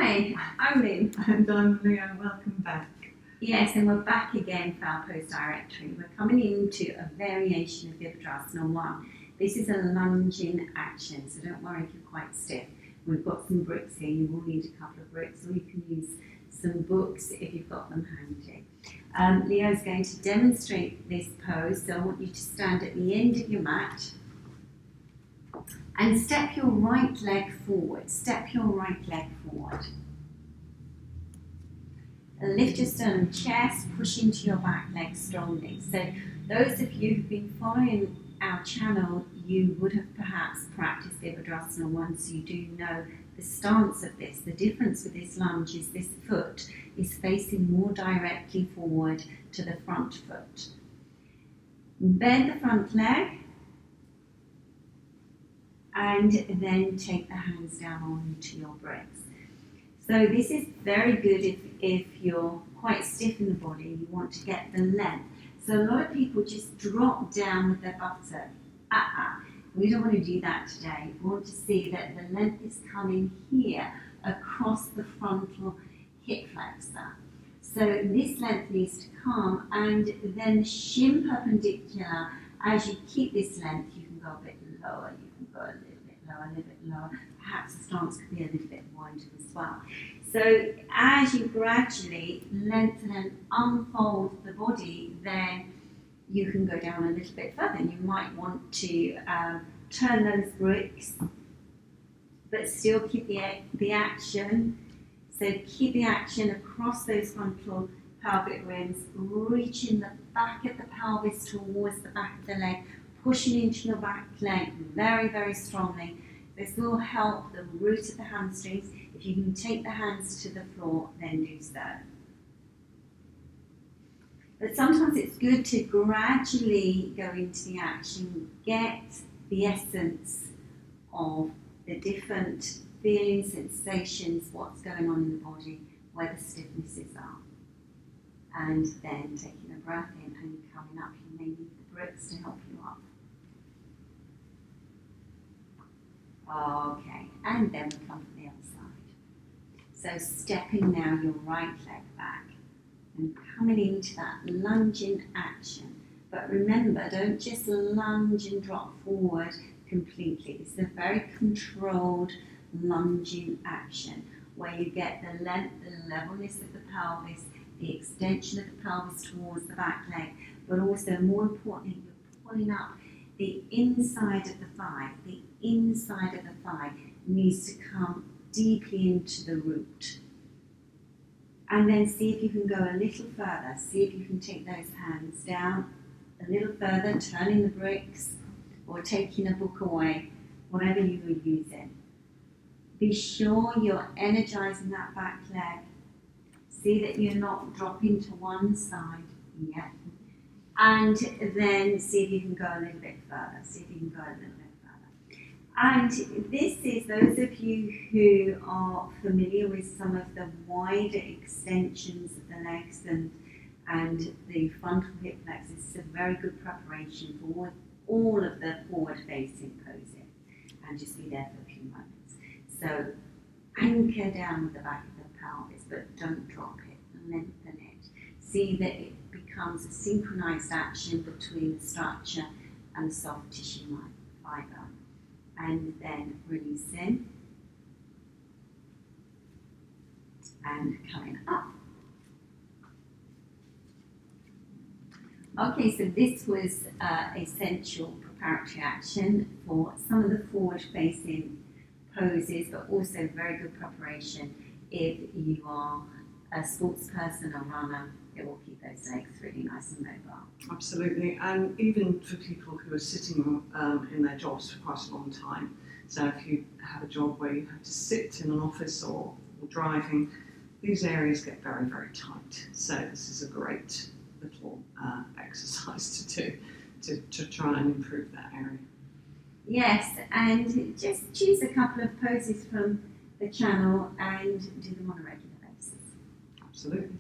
Hi, I'm Lynn. And I'm Leo, welcome back. Yes, and we're back again for our post directory. We're coming into a variation of Virabhadrasana I. This is a lunging action, so don't worry if you're quite stiff. We've got some bricks here, you will need a couple of bricks, or you can use some books if you've got them handy. Leo's going to demonstrate this pose, so I want you to stand at the end of your mat and step your right leg forward. Step your right leg forward. And lift your sternum chest, push into your back leg strongly. So those of you who've been following our channel, you would have perhaps practiced Virabhadrasana I, so you do know the stance of this. The difference with this lunge is this foot is facing more directly forward to the front foot. Bend the front leg and then take the hands down onto your bricks. So this is very good if you're quite stiff in the body and you want to get the length. So a lot of people just drop down with their buttock. We don't want to do that today. We want to see that the length is coming here across the frontal hip flexor. So this length needs to come, and then shin perpendicular. As you keep this length, you can go a bit lower, you can go a little bit lower, a little bit lower. Perhaps the stance could be a little bit wider as well. So as you gradually lengthen and unfold the body, then you can go down a little bit further. And you might want to turn those bricks, but still keep the action. So keep the action across those frontal pelvic rims, reaching the back of the pelvis towards the back of the leg, pushing into your back leg very, very strongly. This will help the root of the hamstrings. If you can take the hands to the floor, then do so. But sometimes it's good to gradually go into the action, get the essence of the different feelings, sensations, what's going on in the body, where the stiffnesses are. And then taking a breath in and coming up, you may need the bricks to help you up. Okay, and then we come to the other side. So stepping now your right leg back and coming into that lunging action. But remember, don't just lunge and drop forward completely. It's a very controlled lunging action where you get the length, the levelness of the pelvis, the extension of the pelvis towards the back leg, but also more importantly, you're pulling up the inside of the thigh. The inside of the thigh needs to come deeply into the root. And then see if you can go a little further. See if you can take those hands down a little further, turning the bricks or taking a book away, whatever you were using. Be sure you're energizing that back leg. See that you're not dropping to one side yet. And then see if you can go a little bit further. See if you can go a little bit further. And this is those of you who are familiar with some of the wider extensions of the legs and the frontal hip flexors. It's a very good preparation for all of the forward-facing posing. And just be there for a few moments. So anchor down with the back of the pelvis, but don't drop it. Lengthen it. See that it becomes a synchronized action between the structure and the soft tissue fiber. And then release in and coming up. Okay, so this was essential preparatory action for some of the forward-facing poses, but also very good preparation if you are a sports person or runner. It will keep those legs really nice and mobile. Absolutely, and even for people who are sitting in their jobs for quite a long time. So if you have a job where you have to sit in an office or driving, these areas get very, very tight. So this is a great little exercise to do to try and improve that area. Yes, and just choose a couple of poses from the channel and do them on a regular basis. Absolutely.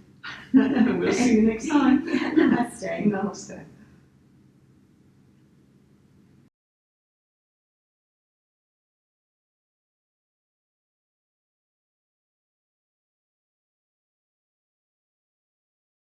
We'll see you next time. Namaste. Namaste.